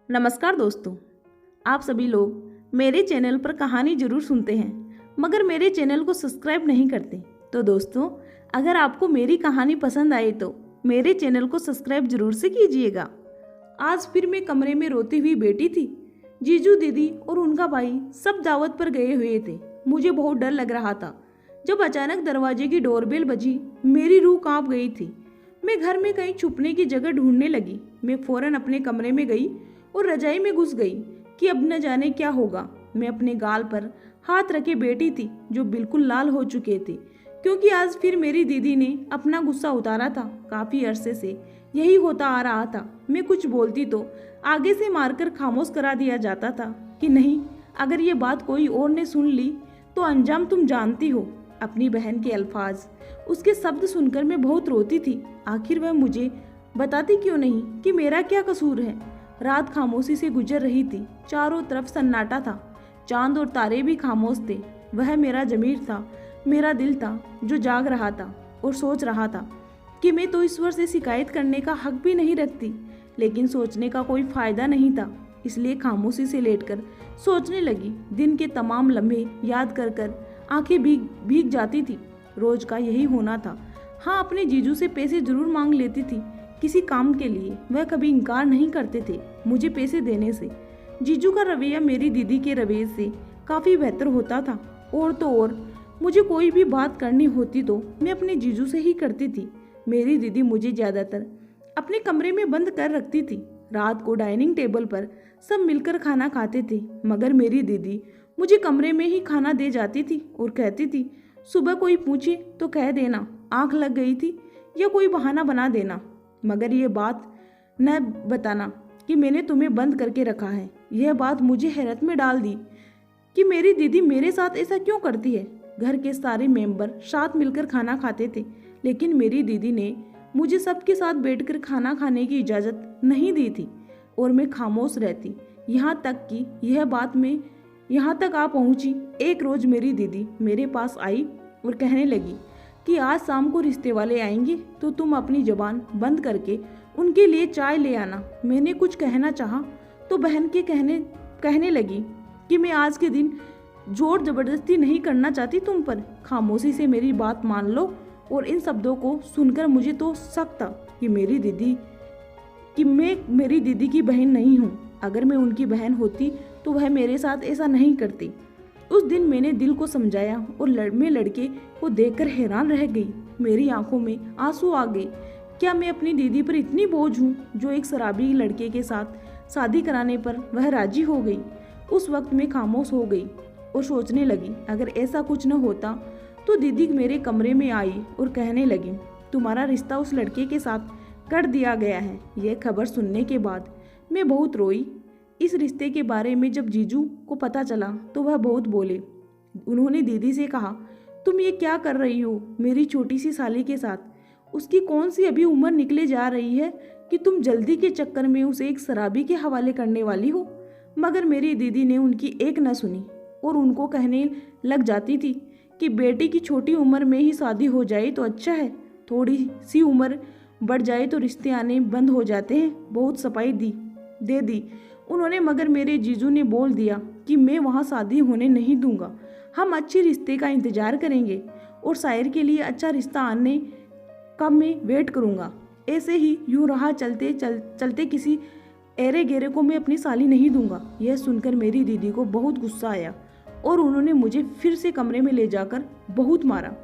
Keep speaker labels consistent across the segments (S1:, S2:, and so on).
S1: नमस्कार दोस्तों। आप सभी लोग मेरे चैनल पर कहानी जरूर सुनते हैं मगर मेरे चैनल को सब्सक्राइब नहीं करते। तो दोस्तों, अगर आपको मेरी कहानी पसंद आए तो मेरे चैनल को सब्सक्राइब जरूर से कीजिएगा। आज फिर मैं कमरे में रोती हुई बैठी थी। जीजू दीदी और उनका भाई सब दावत पर गए हुए थे। मुझे बहुत डर लग रहा था। जब अचानक दरवाजे की डोरबेल बजी, मेरी रूह कांप गई थी। मैं घर में कहीं छुपने की जगह ढूंढने लगी। मैं फौरन अपने कमरे में गई और रजाई में घुस गई कि अब न जाने क्या होगा। मैं अपने गाल पर हाथ रखे बैठी थी जो बिल्कुल लाल हो चुके थे, क्योंकि आज फिर मेरी दीदी ने अपना गुस्सा उतारा था। काफी अरसे से यही होता आ रहा था। मैं कुछ बोलती तो आगे से मारकर खामोश करा दिया जाता था कि नहीं, अगर ये बात कोई और ने सुन ली तो अंजाम तुम जानती हो। अपनी बहन के अल्फाज, उसके शब्द सुनकर मैं बहुत रोती थी। आखिर वह मुझे बताती क्यों नहीं कि मेरा क्या कसूर है। रात खामोशी से गुजर रही थी। चारों तरफ सन्नाटा था। चांद और तारे भी खामोश थे। वह मेरा ज़मीर था, मेरा दिल था जो जाग रहा था और सोच रहा था कि मैं तो ईश्वर से शिकायत करने का हक भी नहीं रखती, लेकिन सोचने का कोई फायदा नहीं था। इसलिए खामोशी से लेटकर सोचने लगी। दिन के तमाम लम्हे याद कर कर आंखें भीग भीग जाती थी। रोज का यही होना था। हाँ, अपने जीजू से पैसे जरूर मांग लेती थी किसी काम के लिए। वह कभी इनकार नहीं करते थे मुझे पैसे देने से। जीजू का रवैया मेरी दीदी के रवैये से काफ़ी बेहतर होता था। और तो और मुझे कोई भी बात करनी होती तो मैं अपने जीजू से ही करती थी। मेरी दीदी मुझे ज़्यादातर अपने कमरे में बंद कर रखती थी। रात को डाइनिंग टेबल पर सब मिलकर खाना खाते थे, मगर मेरी दीदी मुझे कमरे में ही खाना दे जाती थी और कहती थी, सुबह कोई पूछे तो कह देना आँख लग गई थी या कोई बहाना बना देना, मगर ये बात न बताना कि मैंने तुम्हें बंद करके रखा है। यह बात मुझे हैरत में डाल दी कि मेरी दीदी मेरे साथ ऐसा क्यों करती है। घर के सारे मेंबर साथ मिलकर खाना खाते थे, लेकिन मेरी दीदी ने मुझे सबके साथ बैठकर खाना खाने की इजाज़त नहीं दी थी और मैं खामोश रहती। यहाँ तक कि यह बात में यहाँ तक आ पहुँची। एक रोज़ मेरी दीदी मेरे पास आई और कहने लगी कि आज शाम को रिश्ते वाले आएंगे तो तुम अपनी ज़बान बंद करके उनके लिए चाय ले आना। मैंने कुछ कहना चाहा तो बहन के कहने लगी कि मैं आज के दिन जोर ज़बरदस्ती नहीं करना चाहती तुम पर। खामोशी से मेरी बात मान लो। और इन शब्दों को सुनकर मुझे तो शक था कि मैं मेरी दीदी की बहन नहीं हूँ। अगर मैं उनकी बहन होती तो वह मेरे साथ ऐसा नहीं करती। उस दिन मैंने दिल को समझाया और मैं लड़के को देखकर हैरान रह गई। मेरी आंखों में आंसू आ गए। क्या मैं अपनी दीदी पर इतनी बोझ हूँ जो एक शराबी लड़के के साथ शादी कराने पर वह राजी हो गई। उस वक्त मैं खामोश हो गई और सोचने लगी, अगर ऐसा कुछ न होता तो दीदी मेरे कमरे में आई और कहने लगी, तुम्हारा रिश्ता उस लड़के के साथ कर दिया गया है। यह खबर सुनने के बाद मैं बहुत रोई। इस रिश्ते के बारे में जब जीजू को पता चला तो वह बहुत बोले। उन्होंने दीदी से कहा, तुम ये क्या कर रही हो मेरी छोटी सी साली के साथ। उसकी कौन सी अभी उम्र निकले जा रही है कि तुम जल्दी के चक्कर में उसे एक शराबी के हवाले करने वाली हो। मगर मेरी दीदी ने उनकी एक न सुनी और उनको कहने लग जाती थी कि बेटी की छोटी उम्र में ही शादी हो जाए तो अच्छा है, थोड़ी सी उम्र बढ़ जाए तो रिश्ते आने बंद हो जाते हैं। बहुत सफाई दे दी उन्होंने, मगर मेरे जीजू ने बोल दिया कि मैं वहाँ शादी होने नहीं दूंगा। हम अच्छे रिश्ते का इंतजार करेंगे और शायर के लिए अच्छा रिश्ता आने का मैं वेट करूँगा। ऐसे ही यूँ रहा चलते किसी एरे गेरे को मैं अपनी साली नहीं दूंगा। यह सुनकर मेरी दीदी को बहुत गुस्सा आया और उन्होंने मुझे फिर से कमरे में ले जाकर बहुत मारा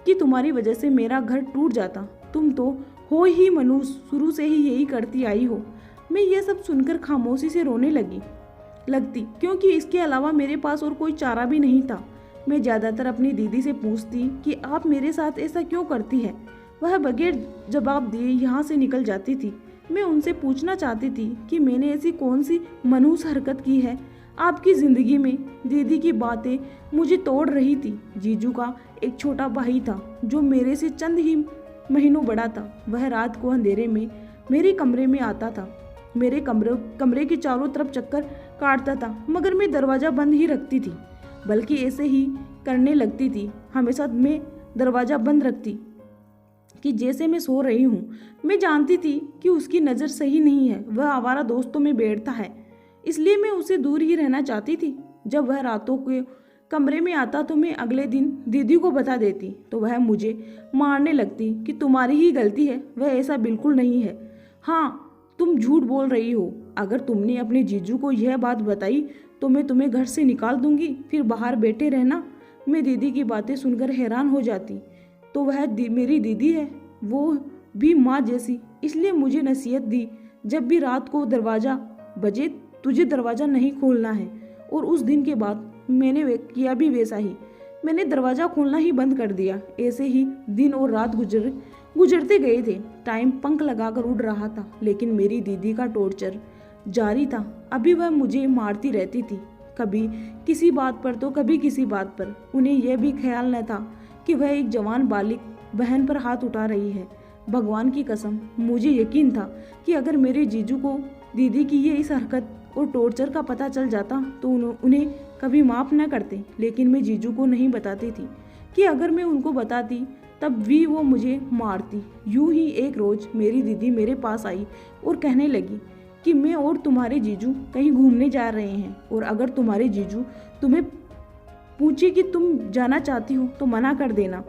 S1: कि तुम्हारी वजह से मेरा घर टूट जाता। तुम तो हो ही मनुष्य, शुरू से ही यही करती आई हो। मैं यह सब सुनकर खामोशी से रोने लगती क्योंकि इसके अलावा मेरे पास और कोई चारा भी नहीं था। मैं ज़्यादातर अपनी दीदी से पूछती कि आप मेरे साथ ऐसा क्यों करती है। वह बगैर जवाब दिए यहाँ से निकल जाती थी। मैं उनसे पूछना चाहती थी कि मैंने ऐसी कौन सी मनहूस हरकत की है आपकी ज़िंदगी में। दीदी की बातें मुझे तोड़ रही थी। जीजू का एक छोटा भाई था जो मेरे से चंद ही महीनों बड़ा था। वह रात को अंधेरे में मेरे कमरे में आता था। मेरे कमरे के चारों तरफ चक्कर काटता था, मगर मैं दरवाज़ा बंद ही रखती थी। बल्कि ऐसे ही करने लगती थी। हमेशा मैं दरवाज़ा बंद रखती कि जैसे मैं सो रही हूँ। मैं जानती थी कि उसकी नज़र सही नहीं है, वह आवारा दोस्तों में बैठता है। इसलिए मैं उससे दूर ही रहना चाहती थी। जब वह रातों के कमरे में आता तो मैं अगले दिन दीदी को बता देती तो वह मुझे मारने लगती कि तुम्हारी ही गलती है, वह ऐसा बिल्कुल नहीं है। हाँ, तुम झूठ बोल रही हो। अगर तुमने अपने जीजू को यह बात बताई तो मैं तुम्हें घर से निकाल दूंगी, फिर बाहर बैठे रहना। मैं दीदी की बातें सुनकर हैरान हो जाती। तो वह मेरी दीदी है, वो भी माँ जैसी, इसलिए मुझे नसीहत दी, जब भी रात को दरवाज़ा बजे तुझे दरवाज़ा नहीं खोलना है। और उस दिन के बाद मैंने किया भी वैसा ही। मैंने दरवाज़ा खोलना ही बंद कर दिया। ऐसे ही दिन और रात गुजरते गए थे। टाइम पंख लगाकर उड़ रहा था, लेकिन मेरी दीदी का टॉर्चर जारी था। अभी वह मुझे मारती रहती थी, कभी किसी बात पर तो कभी किसी बात पर। उन्हें यह भी ख्याल न था कि वह एक जवान बालिक बहन पर हाथ उठा रही है। भगवान की कसम, मुझे यकीन था कि अगर मेरे जीजू को दीदी की ये इस हरकत और टॉर्चर का पता चल जाता तो उन्हें कभी माफ़ न करते। लेकिन मैं जीजू को नहीं बताती थी कि अगर मैं उनको बताती तब भी वो मुझे मारती। यूं ही एक रोज़ मेरी दीदी मेरे पास आई और कहने लगी कि मैं और तुम्हारे जीजू कहीं घूमने जा रहे हैं, और अगर तुम्हारे जीजू तुम्हें पूछे कि तुम जाना चाहती हो तो मना कर देना,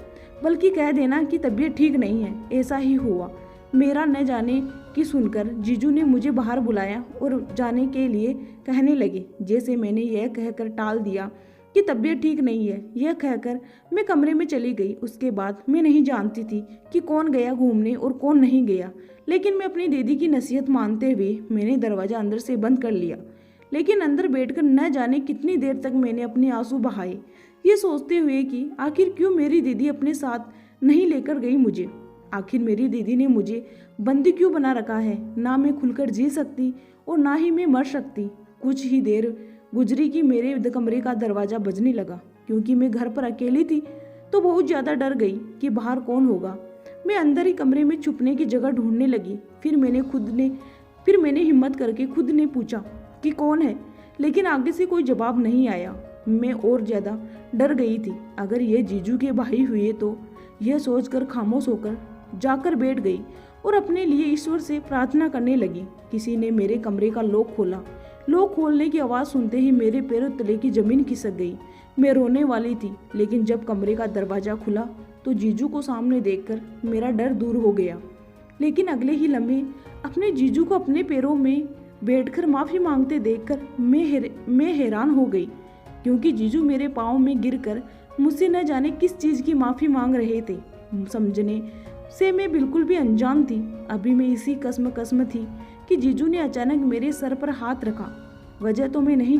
S1: बल्कि कह देना कि तबीयत ठीक नहीं है। ऐसा ही हुआ। मेरा न जाने की सुनकर जीजू ने मुझे बाहर बुलाया और जाने के लिए कहने लगे। जैसे मैंने यह कहकर टाल दिया कि तबीयत ठीक नहीं है, यह कहकर मैं कमरे में चली गई। उसके बाद मैं नहीं जानती थी कि कौन गया घूमने और कौन नहीं गया, लेकिन मैं अपनी दीदी की नसीहत मानते हुए मैंने दरवाज़ा अंदर से बंद कर लिया। लेकिन अंदर बैठकर न जाने कितनी देर तक मैंने अपने आंसू बहाए, ये सोचते हुए कि आखिर क्यों मेरी दीदी अपने साथ नहीं लेकर गई मुझे। आखिर मेरी दीदी ने मुझे बंदी क्यों बना रखा है। ना मैं खुलकर जी सकती और ना ही मैं मर सकती। कुछ ही देर गुजरी कि मेरे कमरे का दरवाज़ा बजने लगा। क्योंकि मैं घर पर अकेली थी तो बहुत ज़्यादा डर गई कि बाहर कौन होगा। मैं अंदर ही कमरे में छुपने की जगह ढूंढने लगी। फिर मैंने हिम्मत करके खुद ने पूछा कि कौन है, लेकिन आगे से कोई जवाब नहीं आया। मैं और ज़्यादा डर गई थी। अगर ये जीजू के भाई हुए तो, यह सोचकर खामोश होकर जाकर बैठ गई और अपने लिए ईश्वर से प्रार्थना करने लगी। किसी ने मेरे कमरे का लॉक खोला। लॉक खोलने की आवाज़ सुनते ही मेरे पैरों तले की जमीन खिसक गई। मैं रोने वाली थी, लेकिन जब कमरे का दरवाज़ा खुला तो जीजू को सामने देखकर मेरा डर दूर हो गया। लेकिन अगले ही लम्हे अपने जीजू को अपने पैरों में बैठकर माफ़ी मांगते देखकर मैं हैरान हो गई, क्योंकि जीजू मेरे पाँव में गिरकर मुझसे न जाने किस चीज़ की माफ़ी मांग रहे थे। समझने से मैं बिल्कुल भी अनजान थी। अभी मैं इसी कसम थी कि जीजू ने अचानक मेरे सर पर हाथ रखा। वजह तो मैं नहीं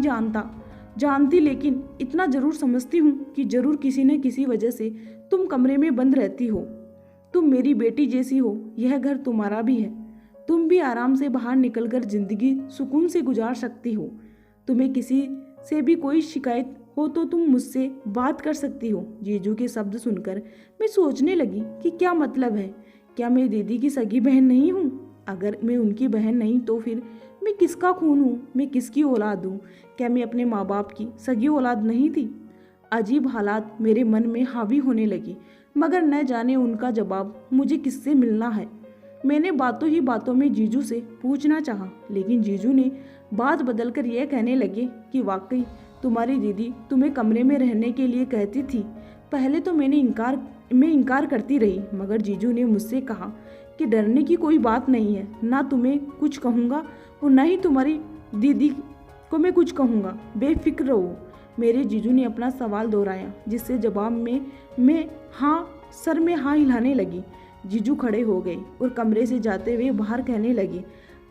S1: जानती, लेकिन इतना जरूर समझती हूँ कि जरूर किसी न किसी वजह से तुम कमरे में बंद रहती हो। तुम मेरी बेटी जैसी हो, यह घर तुम्हारा भी है। तुम भी आराम से बाहर निकलकर जिंदगी सुकून से गुजार सकती हो। तुम्हें किसी से भी कोई शिकायत हो तो तुम मुझसे बात कर सकती हो। जीजू के शब्द सुनकर मैं सोचने लगी कि क्या मतलब है। क्या मैं दीदी की सगी बहन नहीं हूँ? अगर मैं उनकी बहन नहीं तो फिर मैं किसका खून हूँ? मैं किसकी औलाद हूँ? क्या मैं अपने माँ बाप की सगी औलाद नहीं थी? अजीब हालात मेरे मन में हावी होने लगी, मगर न जाने उनका जवाब मुझे किससे मिलना है। मैंने बातों ही बातों में जीजू से पूछना चाहा, लेकिन जीजू ने बात बदलकर यह कहने लगे कि वाकई तुम्हारी दीदी तुम्हें कमरे में रहने के लिए कहती थी। पहले तो मैं इनकार करती रही, मगर जीजू ने मुझसे कहा कि डरने की कोई बात नहीं है, ना तुम्हें कुछ कहूँगा और ना ही तुम्हारी दीदी को मैं कुछ कहूँगा, बेफिक्र रहो। मेरे जीजू ने अपना सवाल दोहराया, जिससे जवाब में मैं सर में हाँ हिलाने लगी। जीजू खड़े हो गए और कमरे से जाते हुए बाहर कहने लगे,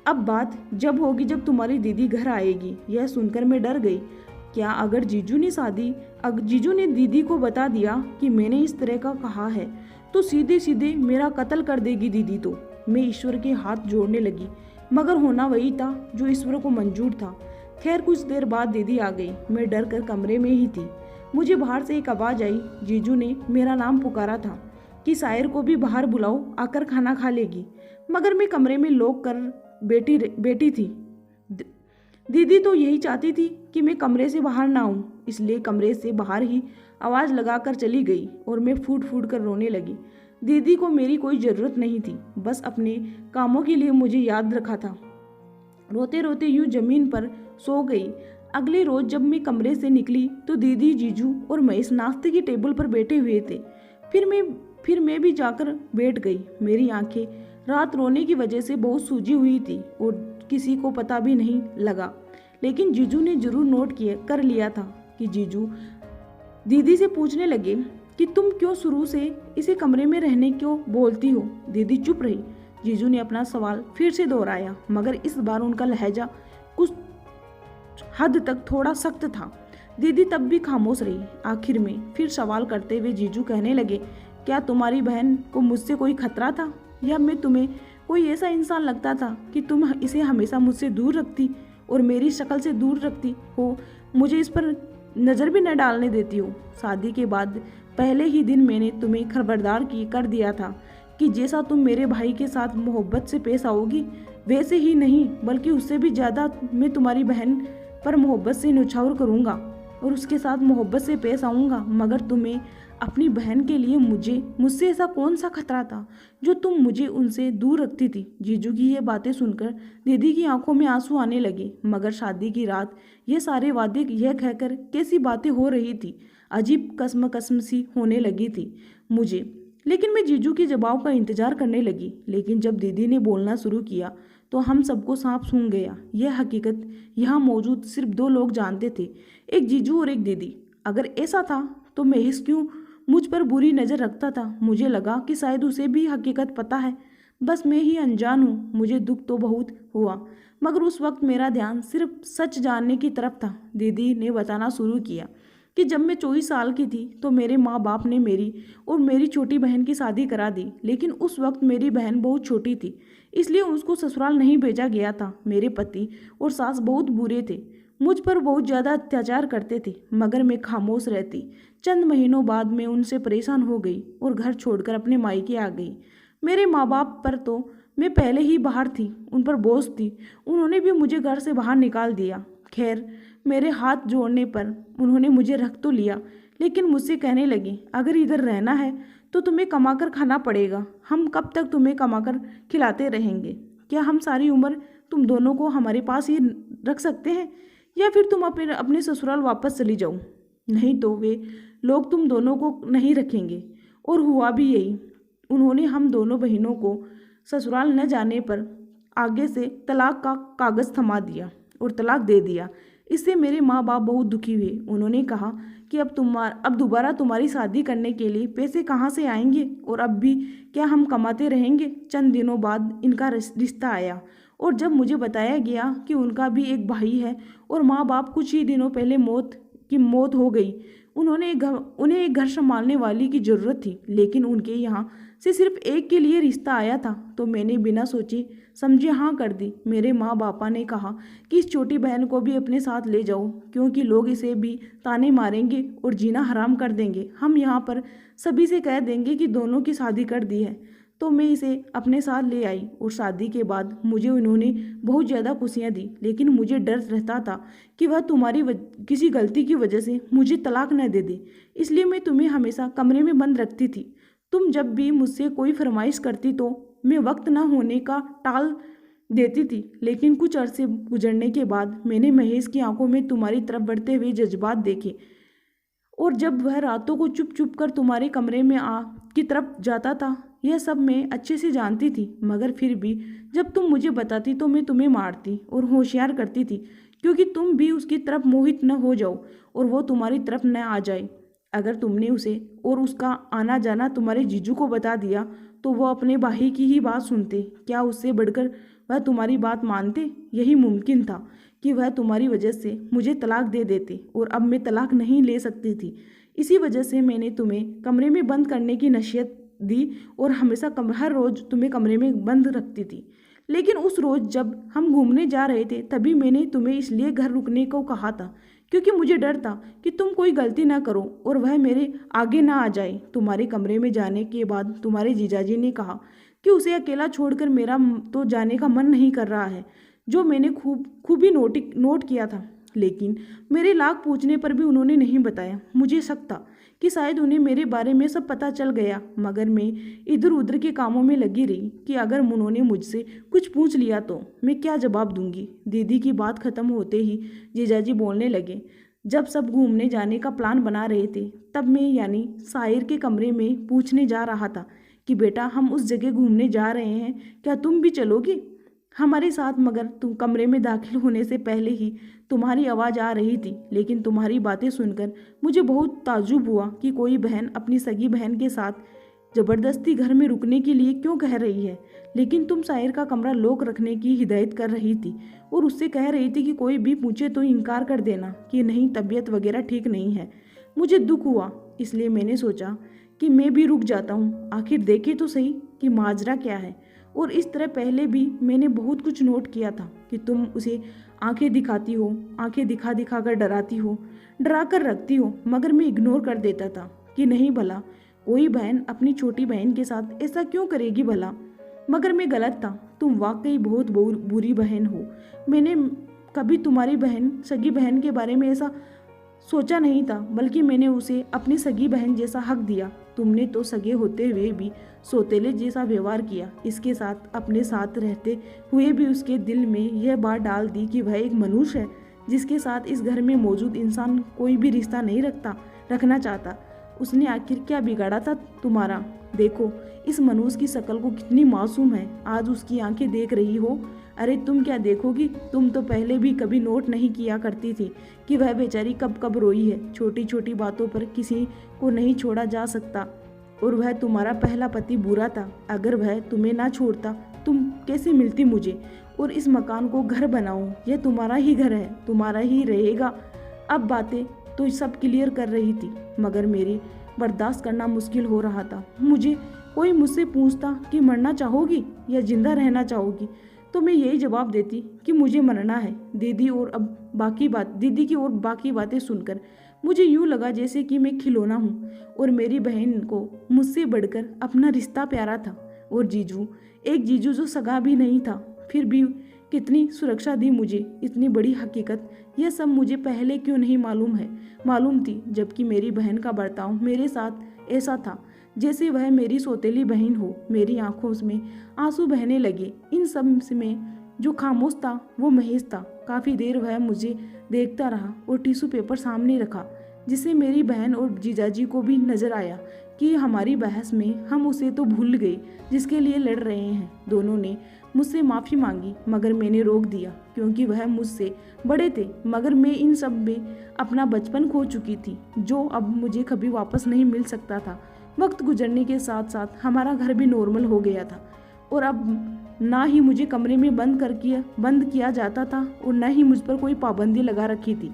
S1: अब बात जब होगी जब तुम्हारी दीदी घर आएगी। यह सुनकर मैं डर गई। क्या अगर जीजू ने दीदी को बता दिया कि मैंने इस तरह का कहा है तो सीधे सीधे मेरा कत्ल कर देगी दीदी। तो मैं ईश्वर के हाथ जोड़ने लगी, मगर होना वही था जो ईश्वर को मंजूर था। खैर कुछ देर बाद दीदी आ गई। मैं डर कर कमरे में ही थी। मुझे बाहर से एक आवाज़ आई। जीजू ने मेरा नाम पुकारा था कि सायर को भी बाहर बुलाओ, आकर खाना खा लेगी, मगर मैं कमरे में लॉक कर बैठी थी। दीदी तो यही चाहती थी कि मैं कमरे से बाहर ना आऊं, इसलिए कमरे से बाहर ही आवाज़ लगाकर चली गई और मैं फूट फूट कर रोने लगी। दीदी को मेरी कोई ज़रूरत नहीं थी, बस अपने कामों के लिए मुझे याद रखा था। रोते रोते यूं जमीन पर सो गई। अगले रोज जब मैं कमरे से निकली तो दीदी, जीजू और महेश नाश्ते की टेबल पर बैठे हुए थे। फिर मैं भी जाकर बैठ गई। मेरी आंखें रात रोने की वजह से बहुत सूजी हुई थी और किसी को पता भी नहीं लगा, लेकिन जीजू ने जरूर नोट कर लिया था। कि जीजू दीदी से पूछने लगे कि तुम क्यों शुरू से इसी कमरे में रहने क्यों बोलती हो। दीदी चुप रही। जीजू ने अपना सवाल फिर से दोहराया, मगर इस बार उनका लहजा कुछ हद तक थोड़ा सख्त था। दीदी तब भी खामोश रही। आखिर में फिर सवाल करते हुए जीजू कहने लगे, क्या तुम्हारी बहन को मुझसे कोई खतरा था, या मैं तुम्हें कोई ऐसा इंसान लगता था कि तुम इसे हमेशा मुझसे दूर रखती और मेरी शक्ल से दूर रखती हो, मुझे इस पर नज़र भी न डालने देती हो। शादी के बाद पहले ही दिन मैंने तुम्हें खबरदार कर दिया था कि जैसा तुम मेरे भाई के साथ मोहब्बत से पेश आओगी, वैसे ही नहीं बल्कि उससे भी ज़्यादा मैं तुम्हारी बहन पर मोहब्बत से न्यौछावर करूँगा और उसके साथ मोहब्बत से पेश आऊँगा। मगर तुम्हें अपनी बहन के लिए मुझसे ऐसा कौन सा खतरा था जो तुम मुझे उनसे दूर रखती थी। जीजू की ये बातें सुनकर दीदी की आंखों में आंसू आने लगे। मगर शादी की रात ये सारे वादे यह कहकर कैसी बातें हो रही थी, अजीब कसम सी होने लगी थी मुझे। लेकिन मैं जीजू के जवाब का इंतजार करने लगी। लेकिन जब दीदी ने बोलना शुरू किया तो हम सबको सांप सूंघ गया। यह हकीकत यहाँ मौजूद सिर्फ दो लोग जानते थे, एक जीजू और एक दीदी। अगर ऐसा था तो महेश क्यों मुझ पर बुरी नज़र रखता था। मुझे लगा कि शायद उसे भी हकीकत पता है, बस मैं ही अनजान हूँ। मुझे दुख तो बहुत हुआ, मगर उस वक्त मेरा ध्यान सिर्फ सच जानने की तरफ था। दीदी ने बताना शुरू किया कि जब मैं 24 साल की थी तो मेरे माँ बाप ने मेरी और मेरी छोटी बहन की शादी करा दी। लेकिन उस वक्त मेरी बहन बहुत छोटी थी, इसलिए उसको ससुराल नहीं भेजा गया था। मेरे पति और सास बहुत बुरे थे, मुझ पर बहुत ज़्यादा अत्याचार करते थे, मगर मैं खामोश रहती। चंद महीनों बाद मैं उनसे परेशान हो गई और घर छोड़कर अपने मायके आ गई। मेरे माँ बाप पर तो मैं पहले ही बाहर थी, उन पर बोझ थी। उन्होंने भी मुझे घर से बाहर निकाल दिया। खैर, मेरे हाथ जोड़ने पर उन्होंने मुझे रख तो लिया, लेकिन मुझसे कहने लगे, अगर इधर रहना है तो तुम्हें कमाकर खाना पड़ेगा। हम कब तक तुम्हें कमाकर खिलाते रहेंगे? क्या हम सारी उम्र तुम दोनों को हमारे पास ही रख सकते हैं, या फिर तुम अपने ससुराल वापस चली जाओ? नहीं तो वे लोग तुम दोनों को नहीं रखेंगे। और हुआ भी यही। उन्होंने हम दोनों बहनों को ससुराल न जाने पर आगे से तलाक का कागज़ थमा दिया और तलाक दे दिया। इससे मेरे माँ बाप बहुत दुखी हुए। उन्होंने कहा कि अब दोबारा तुम्हारी शादी करने के लिए पैसे कहाँ से आएंगे, और अब भी क्या हम कमाते रहेंगे? चंद दिनों बाद इनका रिश्ता आया, और जब मुझे बताया गया कि उनका भी एक भाई है और माँ बाप कुछ ही दिनों पहले मौत हो गई, उन्हें एक घर संभालने वाली की ज़रूरत थी, लेकिन उनके यहाँ से सिर्फ एक के लिए रिश्ता आया था, तो मैंने बिना सोचे समझे हाँ कर दी। मेरे माँ बापा ने कहा कि इस छोटी बहन को भी अपने साथ ले जाओ, क्योंकि लोग इसे भी ताने मारेंगे और जीना हराम कर देंगे। हम यहाँ पर सभी से कह देंगे कि दोनों की शादी कर दी है। तो मैं इसे अपने साथ ले आई, और शादी के बाद मुझे उन्होंने बहुत ज़्यादा खुशियाँ दी। लेकिन मुझे डर रहता था कि वह तुम्हारी किसी गलती की वजह से मुझे तलाक न दे दे, इसलिए मैं तुम्हें हमेशा कमरे में बंद रखती थी। तुम जब भी मुझसे कोई फरमाइश करती तो मैं वक्त न होने का टाल देती थी। लेकिन कुछ अरसे गुजरने के बाद मैंने महेश की आंखों में तुम्हारी तरफ बढ़ते हुए जज्बात देखे, और जब वह रातों को चुप चुप कर तुम्हारे कमरे में की तरफ जाता था, यह सब मैं अच्छे से जानती थी। मगर फिर भी जब तुम मुझे बताती तो मैं तुम्हें मारती और होशियार करती थी, क्योंकि तुम भी उसकी तरफ मोहित न हो जाओ और वो तुम्हारी तरफ न आ जाए। अगर तुमने उसे और उसका आना जाना तुम्हारे जीजू को बता दिया तो वो अपने भाई की ही बात सुनते। क्या उससे बढ़कर वह तुम्हारी बात मानते? यही मुमकिन था कि वह तुम्हारी वजह से मुझे तलाक दे देते, और अब मैं तलाक नहीं ले सकती थी। इसी वजह से मैंने तुम्हें कमरे में बंद करने की नसीहत दी और हमेशा हर रोज़ तुम्हें कमरे में बंद रखती थी। लेकिन उस रोज़ जब हम घूमने जा रहे थे तभी मैंने तुम्हें इसलिए घर रुकने को कहा था, क्योंकि मुझे डर था कि तुम कोई गलती ना करो और वह मेरे आगे ना आ जाए। तुम्हारे कमरे में जाने के बाद तुम्हारे जीजाजी ने कहा कि उसे अकेला छोड़कर मेरा तो जाने का मन नहीं कर रहा है, जो मैंने खूब ही नोट किया था। लेकिन मेरे लाख पूछने पर भी उन्होंने नहीं बताया। मुझे शक था कि शायद उन्हें मेरे बारे में सब पता चल गया, मगर मैं इधर उधर के कामों में लगी रही कि अगर उन्होंने मुझसे कुछ पूछ लिया तो मैं क्या जवाब दूंगी। दीदी की बात खत्म होते ही जीजाजी बोलने लगे। जब सब घूमने जाने का प्लान बना रहे थे तब मैं यानी साहिर के कमरे में पूछने जा रहा था कि बेटा हम उस जगह घूमने जा रहे हैं, क्या तुम भी चलोगी हमारे साथ। मगर तुम कमरे में दाखिल होने से पहले ही तुम्हारी आवाज़ आ रही थी। लेकिन तुम्हारी बातें सुनकर मुझे बहुत ताज्जुब हुआ कि कोई बहन अपनी सगी बहन के साथ ज़बरदस्ती घर में रुकने के लिए क्यों कह रही है। लेकिन तुम साहिर का कमरा लॉक रखने की हिदायत कर रही थी और उससे कह रही थी कि कोई भी पूछे तो इनकार कर देना कि नहीं तबीयत वगैरह ठीक नहीं है। मुझे दुख हुआ, इसलिए मैंने सोचा कि मैं भी रुक जाता हूँ, आखिर देखे तो सही कि माजरा क्या है। और इस तरह पहले भी मैंने बहुत कुछ नोट किया था कि तुम उसे आंखें दिखाती हो, आंखें दिखा दिखा कर डराती हो, डरा कर रखती हो, मगर मैं इग्नोर कर देता था कि नहीं भला कोई बहन अपनी छोटी बहन के साथ ऐसा क्यों करेगी भला। मगर मैं गलत था, तुम वाकई बहुत बुरी बहन हो। मैंने कभी तुम्हारी बहन सगी बहन के बारे में ऐसा सोचा नहीं था, बल्कि मैंने उसे अपनी सगी बहन जैसा हक दिया। तुमने तो सगे होते हुए भी सौतेले जैसा व्यवहार किया, इसके साथ अपने साथ रहते हुए भी उसके दिल में यह बात डाल दी कि वह एक मनुष्य है जिसके साथ इस घर में मौजूद इंसान कोई भी रिश्ता नहीं रखना चाहता। उसने आखिर क्या बिगाड़ा था तुम्हारा। देखो इस मनुष्य की शक्ल को कितनी मासूम है, आज उसकी आंखें देख रही हो। अरे तुम क्या देखोगी, तुम तो पहले भी कभी नोट नहीं किया करती थी कि वह बेचारी कब कब रोई है। छोटी छोटी बातों पर किसी को नहीं छोड़ा जा सकता, और वह तुम्हारा पहला पति बुरा था। अगर वह तुम्हें ना छोड़ता तुम कैसे मिलती मुझे और इस मकान को घर बनाओ। यह तुम्हारा ही घर है, तुम्हारा ही रहेगा। अब बातें तो सब क्लियर कर रही थी, मगर मेरी बर्दाश्त करना मुश्किल हो रहा था। कोई मुझसे पूछता कि मरना चाहोगी या जिंदा रहना चाहोगी, तो मैं यही जवाब देती कि मुझे मरना है। दीदी की और बाकी बातें सुनकर मुझे यूँ लगा जैसे कि मैं खिलौना हूँ और मेरी बहन को मुझसे बढ़कर अपना रिश्ता प्यारा था। और एक जीजू जो सगा भी नहीं था, फिर भी कितनी सुरक्षा दी मुझे। इतनी बड़ी हकीकत यह सब मुझे पहले क्यों नहीं मालूम थी, जबकि मेरी बहन का बर्ताव मेरे साथ ऐसा था जैसे वह मेरी सौतेली बहन हो। मेरी आंखों में आंसू बहने लगे। इन सब में जो खामोश था वो महेश था। काफ़ी देर वह मुझे देखता रहा और टिश्यू पेपर सामने रखा, जिससे मेरी बहन और जीजाजी को भी नजर आया कि हमारी बहस में हम उसे तो भूल गए जिसके लिए लड़ रहे हैं। दोनों ने मुझसे माफ़ी मांगी, मगर मैंने रोक दिया क्योंकि वह मुझसे बड़े थे। मगर मैं इन सब में अपना बचपन खो चुकी थी, जो अब मुझे कभी वापस नहीं मिल सकता था। वक्त गुजरने के साथ साथ हमारा घर भी नॉर्मल हो गया था, और अब ना ही मुझे कमरे में बंद किया जाता था और न ही मुझ पर कोई पाबंदी लगा रखी थी,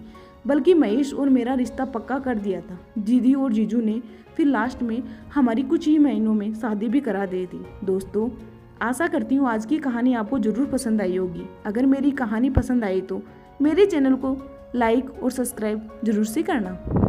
S1: बल्कि महेश और मेरा रिश्ता पक्का कर दिया था। दीदी और जीजू ने फिर लास्ट में हमारी कुछ ही महीनों में शादी भी करा दी थी। दोस्तों, आशा करती हूँ आज की कहानी आपको ज़रूर पसंद आई होगी। अगर मेरी कहानी पसंद आई तो मेरे चैनल को लाइक और सब्सक्राइब जरूर से करना।